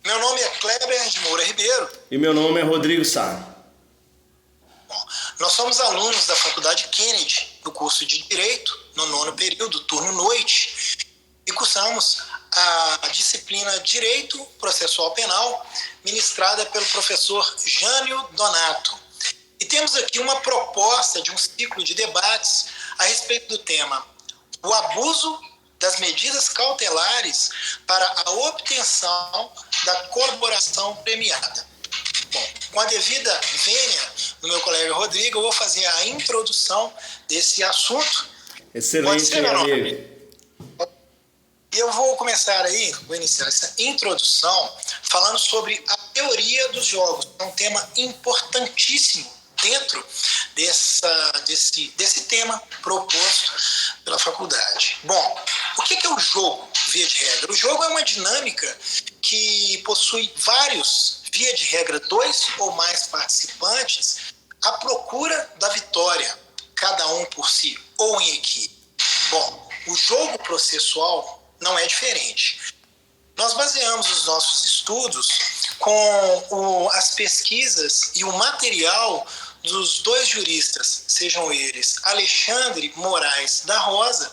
Meu nome é Kleber de Moura Ribeiro. E meu nome é Rodrigo Sá. Bom, nós somos alunos da Faculdade Kennedy, do curso de Direito, no 9º período, turno noite, e cursamos a disciplina Direito Processual Penal, ministrada pelo professor Jânio Donato. E temos aqui uma proposta de um ciclo de debates a respeito do tema: o abuso das medidas cautelares para a obtenção da colaboração premiada. Bom, com a devida vênia do meu colega Rodrigo, eu vou fazer a introdução desse assunto. Excelente, meu amigo. E eu vou iniciar essa introdução falando sobre a teoria dos jogos. É um tema importantíssimo dentro desse tema proposto pela faculdade. Bom, o que é o jogo, via de regra? O jogo é uma dinâmica que possui vários, via de regra, 2 ou mais participantes à procura da vitória, cada um por si ou em equipe. Bom, o jogo processual não é diferente. Nós baseamos os nossos estudos com as pesquisas e o material dos 2 juristas, sejam eles Alexandre Moraes da Rosa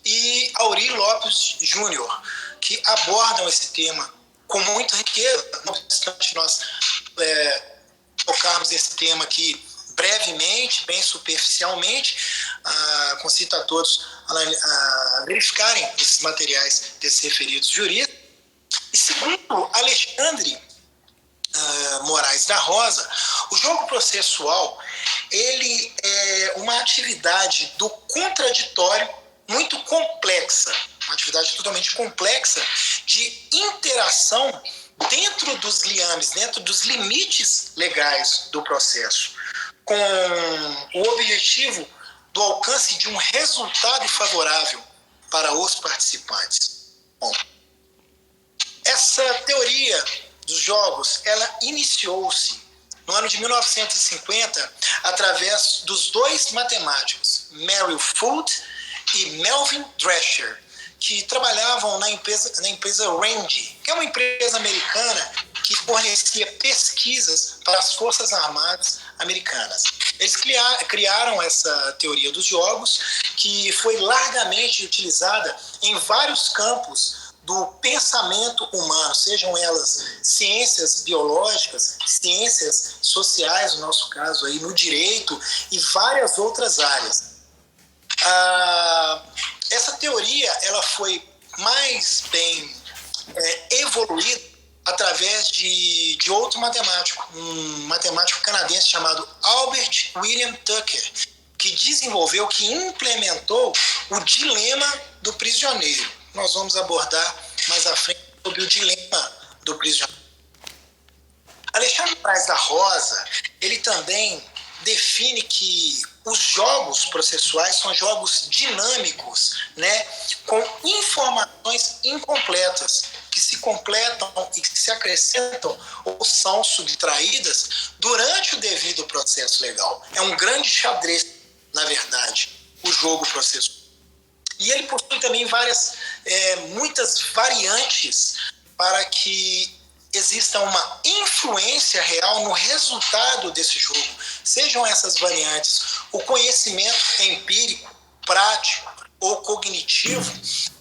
e Auri Lopes Júnior, que abordam esse tema com muita riqueza. Não obstante nós tocarmos esse tema aqui brevemente, bem superficialmente, concito a todos a verificarem esses materiais desses referidos juristas. E segundo Alexandre Moraes da Rosa, o jogo processual ele é uma atividade do contraditório muito complexa, uma atividade totalmente complexa de interação dentro dos liames, dentro dos limites legais do processo, com o objetivo do alcance de um resultado favorável para os participantes. Bom, essa teoria dos jogos, ela iniciou-se no ano de 1950 através dos 2 matemáticos, Merrill Foot e Melvin Drescher, que trabalhavam na empresa RAND, que é uma empresa americana que fornecia pesquisas para as Forças Armadas americanas. Eles criaram essa teoria dos jogos, que foi largamente utilizada em vários campos do pensamento humano, sejam elas ciências biológicas, ciências sociais, no nosso caso aí, no direito e várias outras áreas. Essa teoria ela foi mais bem evoluída através de outro matemático, um matemático canadense chamado Albert William Tucker, que implementou o dilema do prisioneiro. Nós vamos abordar mais à frente sobre o dilema do prisioneiro. Alexandre Moraes da Rosa, ele também define que os jogos processuais são jogos dinâmicos, né, com informações incompletas, que se completam e que se acrescentam ou são subtraídas durante o devido processo legal. É um grande xadrez, na verdade, o jogo processual. E ele possui também muitas variantes para que exista uma influência real no resultado desse jogo. Sejam essas variantes o conhecimento empírico, prático ou cognitivo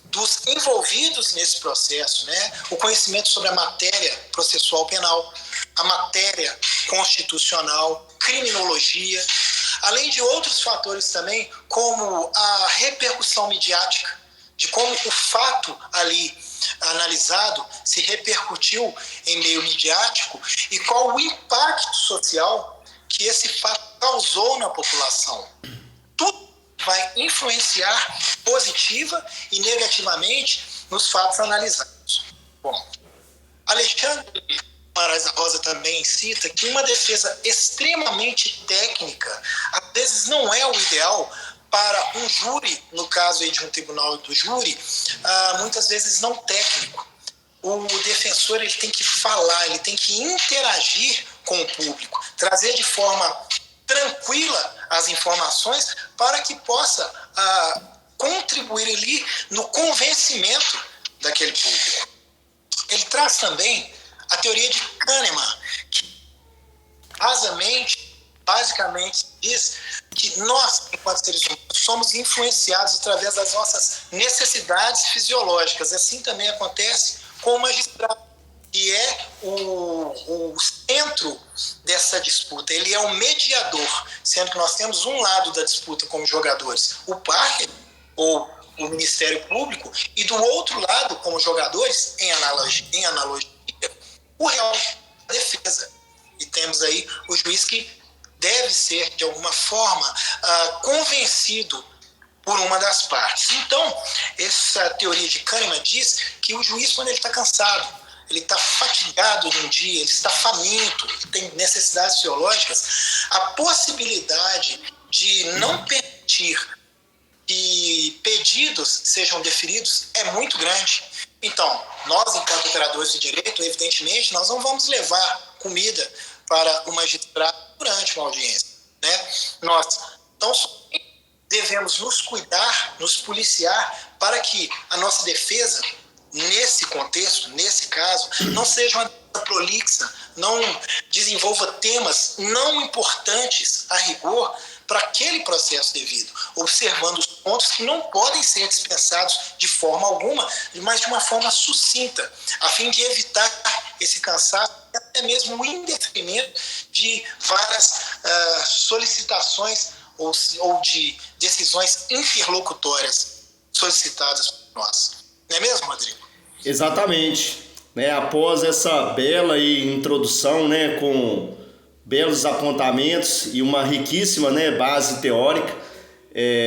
dos envolvidos nesse processo, né? O conhecimento sobre a matéria processual penal, a matéria constitucional, criminologia, além de outros fatores também, como a repercussão midiática, de como o fato ali analisado se repercutiu em meio midiático e qual o impacto social que esse fato causou na população. Tudo vai influenciar positiva e negativamente nos fatos analisados. Bom, Alexandre Moraes da Rosa também cita que uma defesa extremamente técnica, às vezes não é o ideal para um júri, no caso aí de um tribunal do júri, muitas vezes não técnico. O defensor ele tem que falar, ele tem que interagir com o público, trazer de forma tranquila as informações para que possa contribuir ali no convencimento daquele público. Ele traz também a teoria de Kahneman, que basicamente diz que nós, enquanto seres humanos, somos influenciados através das nossas necessidades fisiológicas. Assim também acontece com o magistrado, que é o centro dessa disputa. Ele é o mediador, sendo que nós temos um lado da disputa como jogadores, o Parker, ou o Ministério Público, e do outro lado, como jogadores, em analogia, o réu, a defesa. E temos aí o juiz que deve ser, de alguma forma, convencido por uma das partes. Então, essa teoria de Kahneman diz que o juiz, quando ele está cansado, ele está fatigado de um dia, ele está faminto, tem necessidades fisiológicas, a possibilidade de não permitir que pedidos sejam deferidos é muito grande. Então, nós, enquanto operadores de direito, evidentemente, nós não vamos levar comida para o magistrado durante uma audiência, né? Nós então devemos nos cuidar, nos policiar para que a nossa defesa, nesse contexto, nesse caso, não seja uma defesa prolixa, não desenvolva temas não importantes a rigor para aquele processo devido, observando os pontos que não podem ser dispensados de forma alguma, mas de uma forma sucinta, a fim de evitar esse cansaço, até mesmo o indefimento de várias solicitações ou de decisões interlocutórias solicitadas por nós. Não é mesmo, Rodrigo? Exatamente. Após essa bela introdução, com belos apontamentos e uma riquíssima base teórica,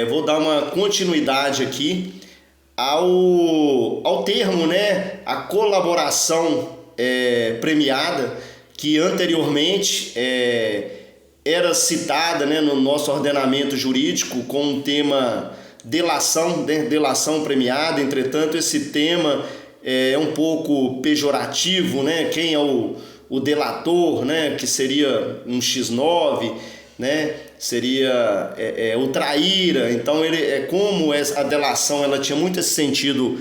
vou dar uma continuidade aqui ao termo, a colaboração premiada, que anteriormente era citada no nosso ordenamento jurídico com o tema delação premiada. Entretanto, esse tema é um pouco pejorativo, quem é o delator, que seria um X9, seria o traíra. Então, como a delação ela tinha muito esse sentido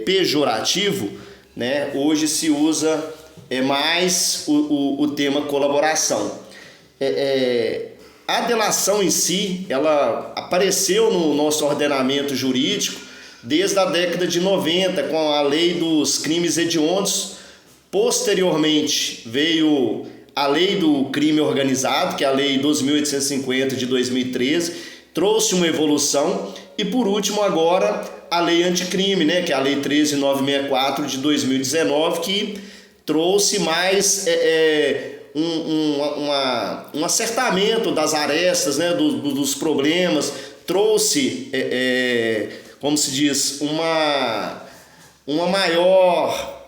pejorativo, hoje se usa mais o tema colaboração. A delação em si, ela apareceu no nosso ordenamento jurídico desde a década de 90, com a lei dos crimes hediondos. Posteriormente veio a lei do crime organizado, que é a lei 12.850 de 2013, trouxe uma evolução, e por último agora a lei anticrime, que é a lei 13.964 de 2019, que trouxe mais um acertamento das arestas, dos problemas, trouxe, como se diz, uma maior,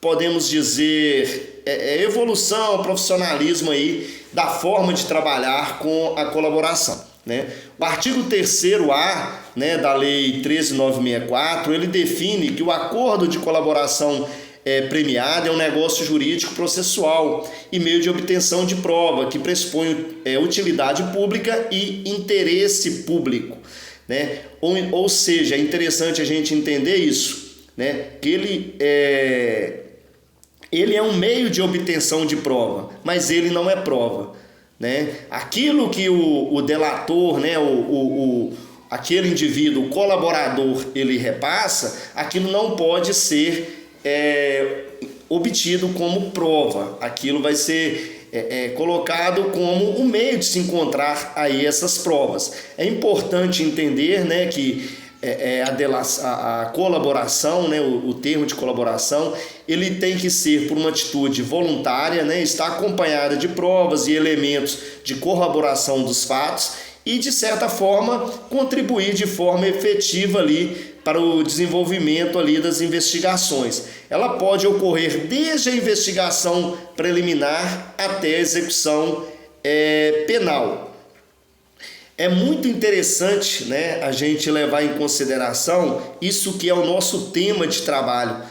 podemos dizer, evolução, profissionalismo aí da forma de trabalhar com a colaboração. O artigo 3º-A da Lei 13.964, ele define que o acordo de colaboração premiada é um negócio jurídico processual e meio de obtenção de prova que pressupõe utilidade pública e interesse público. Ou seja, é interessante a gente entender isso, que ele é um meio de obtenção de prova, mas ele não é prova. Aquilo que o delator, aquele indivíduo, o colaborador, ele repassa, aquilo não pode ser obtido como prova. Aquilo vai ser colocado como um meio de se encontrar aí essas provas. É importante entender que a colaboração, o termo de colaboração, ele tem que ser por uma atitude voluntária, está acompanhada de provas e elementos de corroboração dos fatos e, de certa forma, contribuir de forma efetiva ali para o desenvolvimento ali das investigações. Ela pode ocorrer desde a investigação preliminar até a execução penal. É muito interessante, a gente levar em consideração isso que é o nosso tema de trabalho,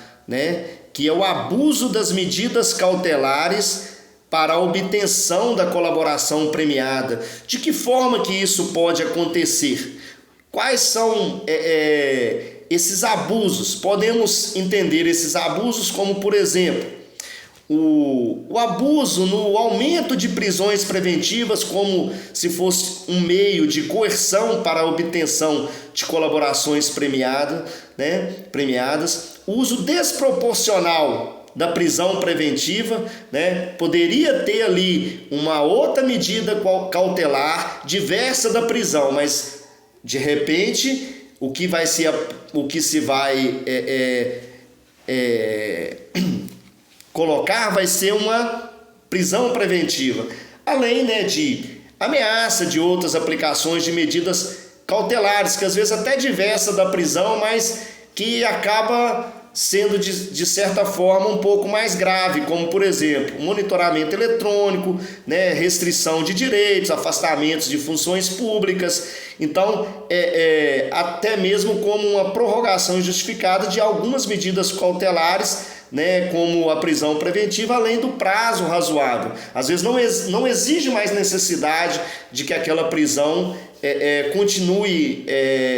que é o abuso das medidas cautelares para a obtenção da colaboração premiada. De que forma que isso pode acontecer? Quais são esses abusos? Podemos entender esses abusos como, por exemplo, o abuso no aumento de prisões preventivas como se fosse um meio de coerção para a obtenção de colaborações premiadas, o uso desproporcional da prisão preventiva, poderia ter ali uma outra medida cautelar diversa da prisão, mas de repente o que se vai colocar vai ser uma prisão preventiva, além de ameaça de outras aplicações de medidas cautelares, que às vezes até diversa da prisão, mas que acaba sendo de certa forma um pouco mais grave, como por exemplo, monitoramento eletrônico, restrição de direitos, afastamentos de funções públicas. Então, até mesmo como uma prorrogação injustificada de algumas medidas cautelares, como a prisão preventiva, além do prazo razoável. Às vezes não exige mais necessidade de que aquela prisão continue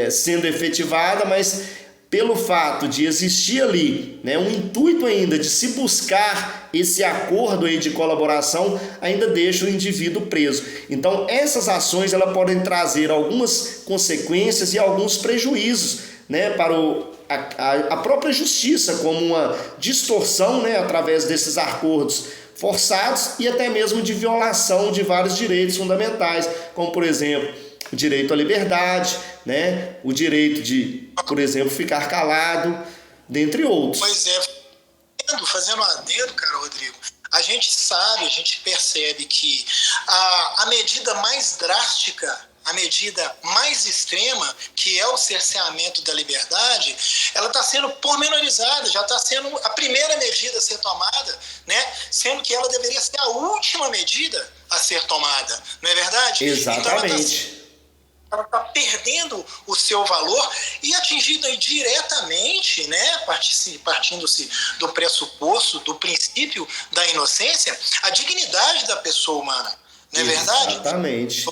sendo efetivada, mas pelo fato de existir ali um intuito ainda de se buscar esse acordo aí de colaboração, ainda deixa o indivíduo preso. Então, essas ações elas podem trazer algumas consequências e alguns prejuízos para a própria justiça, como uma distorção através desses acordos forçados e até mesmo de violação de vários direitos fundamentais, como por exemplo o direito à liberdade, o direito de, por exemplo, ficar calado, dentre outros. Pois é, fazendo um adendo, cara, Rodrigo, a gente percebe que a medida mais drástica, a medida mais extrema, que é o cerceamento da liberdade, ela está sendo pormenorizada, já está sendo a primeira medida a ser tomada, sendo que ela deveria ser a última medida a ser tomada, não é verdade? Exatamente. Então, ela está perdendo o seu valor e atingindo diretamente, partindo-se do pressuposto, do princípio da inocência, a dignidade da pessoa humana, não é verdade? Exatamente.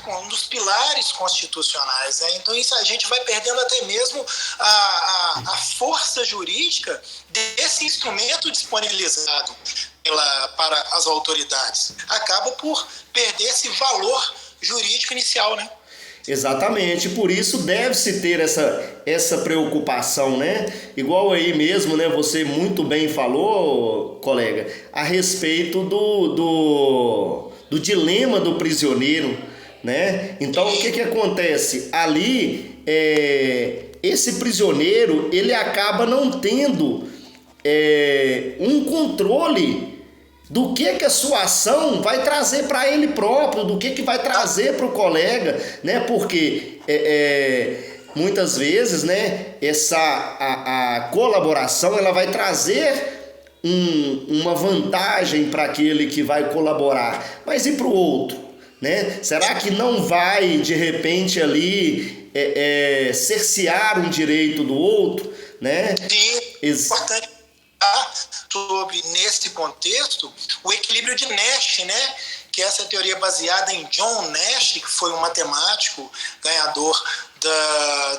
Um dos pilares constitucionais. Então isso a gente vai perdendo até mesmo a força jurídica desse instrumento disponibilizado para as autoridades. Acaba por perder esse valor jurídico inicial, Exatamente, por isso deve-se ter essa preocupação, Igual aí mesmo, você muito bem falou, colega, a respeito do dilema do prisioneiro, Então, o que acontece? Ali, esse prisioneiro, ele acaba não tendo um controle do que a sua ação vai trazer para ele próprio, do que vai trazer para o colega, Porque muitas vezes, a colaboração ela vai trazer uma vantagem para aquele que vai colaborar, mas e para o outro, Será que não vai de repente ali cercear um direito do outro, Sim, é importante sobre, nesse contexto, o equilíbrio de Nash, que é essa teoria baseada em John Nash, que foi um matemático ganhador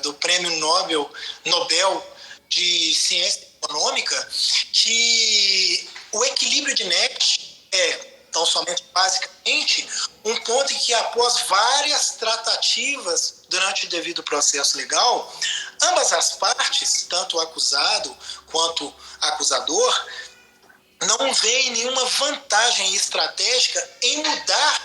do Prêmio Nobel de Ciência Econômica, que o equilíbrio de Nash tão somente basicamente um ponto em que, após várias tratativas durante o devido processo legal, ambas as partes, tanto o acusado quanto acusador, não veem nenhuma vantagem estratégica em mudar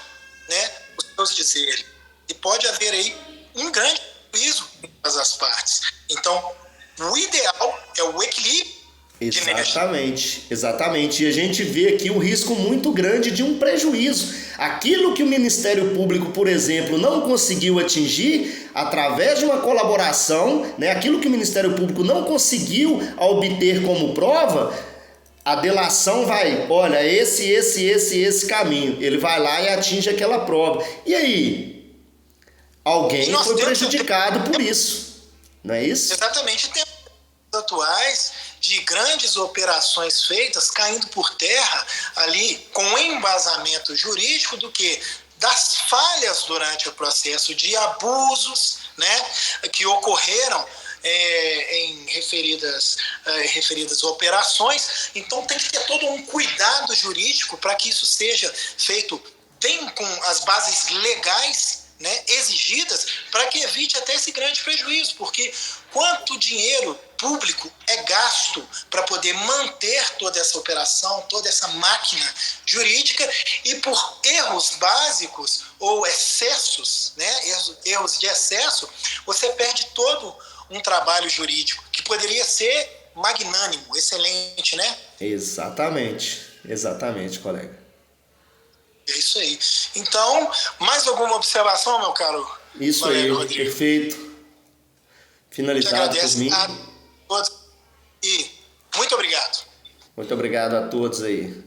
os seus dizeres. E pode haver aí um grande prejuízo em todas as partes. Então, o ideal é o equilíbrio. Exatamente. E a gente vê aqui um risco muito grande de um prejuízo. Aquilo que o Ministério Público, por exemplo, não conseguiu atingir através de uma colaboração, aquilo que o Ministério Público não conseguiu obter como prova, a delação vai, olha, esse caminho. Ele vai lá e atinge aquela prova. E aí? Alguém foi prejudicado por isso. Não é isso? Exatamente. Temos atuais de grandes operações feitas caindo por terra ali com embasamento jurídico do que das falhas durante o processo, de abusos que ocorreram em referidas operações. Então tem que ter todo um cuidado jurídico para que isso seja feito bem com as bases legais, né, exigidas, para que evite até esse grande prejuízo, porque quanto dinheiro público é gasto para poder manter toda essa operação, toda essa máquina jurídica, e por erros básicos ou excessos, né, erros de excesso, você perde todo um trabalho jurídico que poderia ser magnânimo, excelente, né? Exatamente, colega. É isso aí. Então, mais alguma observação, meu caro Isso Valério aí, Rodrigo? perfeito. Te Finalizado por agradeço mim. a todos e muito obrigado. Muito obrigado a todos aí.